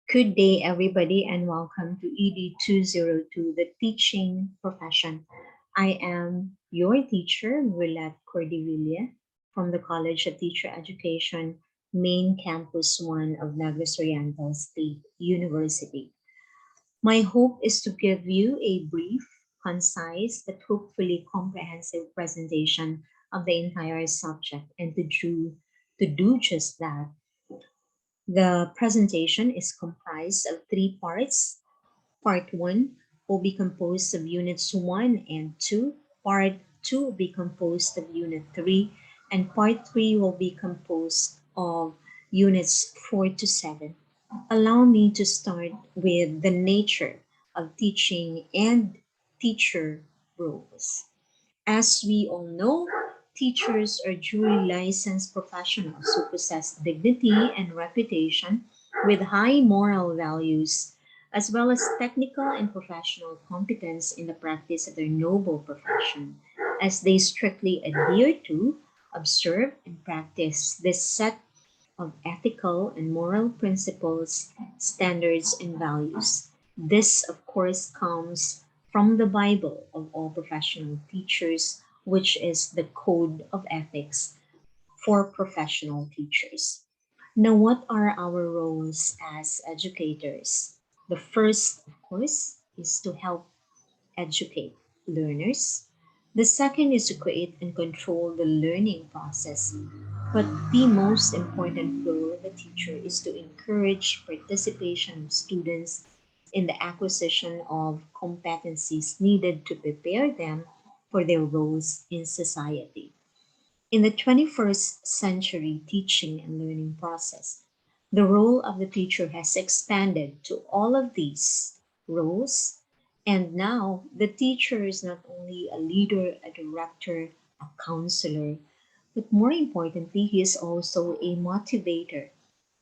Good day, everybody, and welcome to ED 202, the teaching profession. I am your teacher, Roullette Cordevilla, from the College of Teacher Education, Main Campus 1 of Negros Oriental State University. My hope is to give you a brief, concise, but hopefully comprehensive presentation of the entire subject and to do just that. The presentation is comprised of three parts. Part 1 will be composed of Units 1 and 2. Part 2 will be composed of Unit 3. And Part 3 will be composed of Units 4 to 7. Allow me to start with the nature of teaching and teacher roles. As we all know, teachers are duly licensed professionals who possess dignity and reputation with high moral values, as well as technical and professional competence in the practice of their noble profession, as they strictly adhere to, observe, and practice this set of ethical and moral principles, standards, and values. This, of course, comes from the Bible of all professional teachers, which is the Code of Ethics for professional teachers. Now, what are our roles as educators? The first, of course, is to help educate learners. The second is to create and control the learning process. But the most important role of a teacher is to encourage participation of students in the acquisition of competencies needed to prepare them for their roles in society. In the 21st century teaching and learning process, the role of the teacher has expanded to all of these roles. And now the teacher is not only a leader, a director, a counselor, but more importantly, he is also a motivator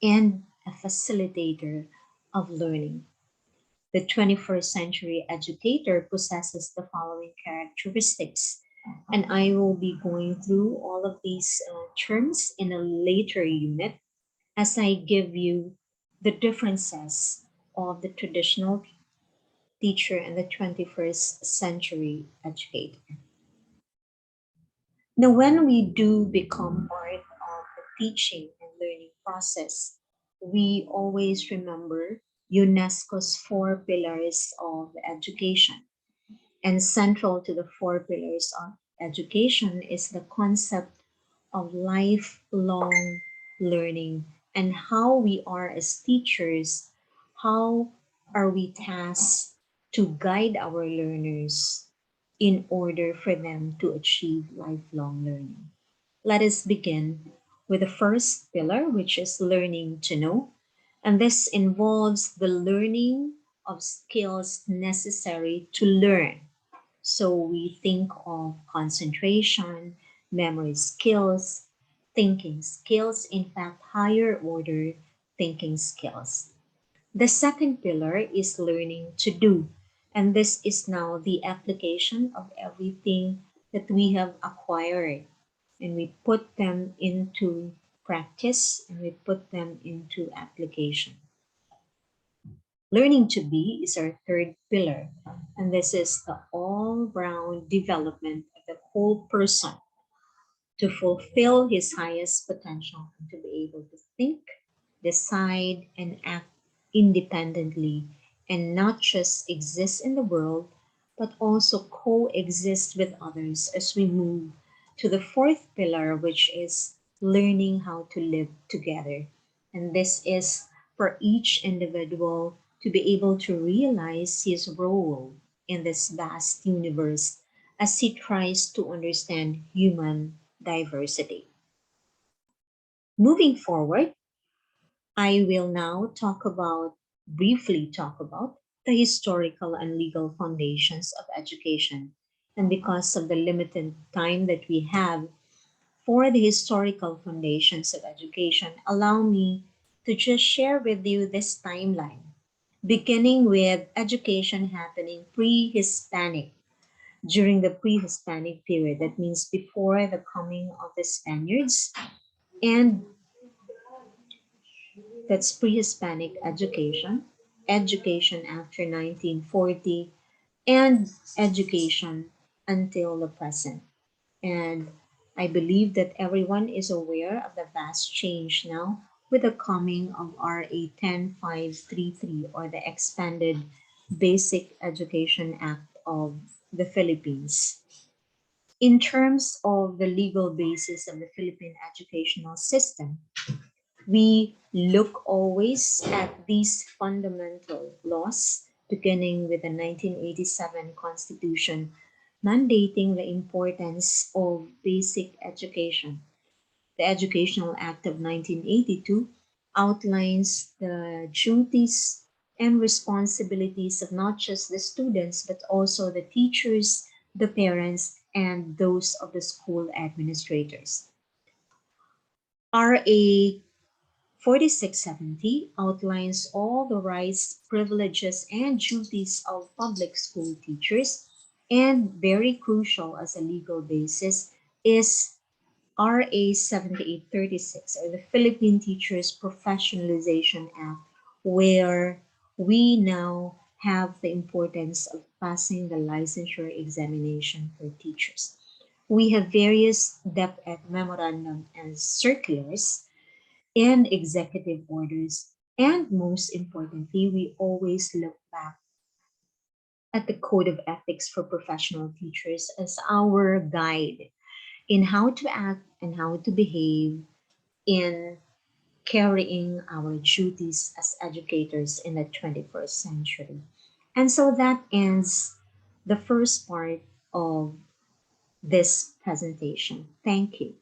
and a facilitator of learning. The 21st century educator possesses the following characteristics, and I will be going through all of these terms in a later unit as I give you the differences of the traditional teacher and the 21st century educator. Now, when we do become part of the teaching and learning process, we always remember UNESCO's four pillars of education. And central to the four pillars of education is the concept of lifelong learning and how we are as teachers, how are we tasked to guide our learners in order for them to achieve lifelong learning. Let us begin with the first pillar, which is learning to know. And this involves the learning of skills necessary to learn. So we think of concentration, memory skills, thinking skills, in fact, higher order thinking skills. The second pillar is learning to do. And this is now the application of everything that we have acquired. And we put them into practice and we put them into application. Learning to be is our third pillar. And this is the all round development of the whole person to fulfill his highest potential and to be able to think, decide, and act independently and not just exist in the world, but also coexist with others as we move to the fourth pillar, which is learning how to live together. And this is for each individual to be able to realize his role in this vast universe as he tries to understand human diversity. Moving forward, I will now briefly talk about the historical and legal foundations of education. And because of the limited time that we have for the historical foundations of education, allow me to just share with you this timeline, beginning with education happening pre-Hispanic. During the pre-Hispanic period, that means before the coming of the Spaniards, and That's pre-Hispanic education, education after 1940, and education until the present. And I believe that everyone is aware of the vast change now with the coming of RA 10533, or the Expanded Basic Education Act of the Philippines. In terms of the legal basis of the Philippine educational system, we look always at these fundamental laws, beginning with the 1987 Constitution, mandating the importance of basic education. The Educational Act of 1982 outlines the duties and responsibilities of not just the students, but also the teachers, the parents, and those of the school administrators. RA 4670 outlines all the rights, privileges, and duties of public school teachers, and very crucial as a legal basis is RA 7836, or the Philippine Teachers Professionalization Act, where we now have the importance of passing the licensure examination for teachers. We have various DepEd memorandum and circulars and executive orders. And most importantly, we always look back at the Code of Ethics for Professional Teachers as our guide in how to act and how to behave in carrying our duties as educators in the 21st century. And so that ends the first part of this presentation. Thank you.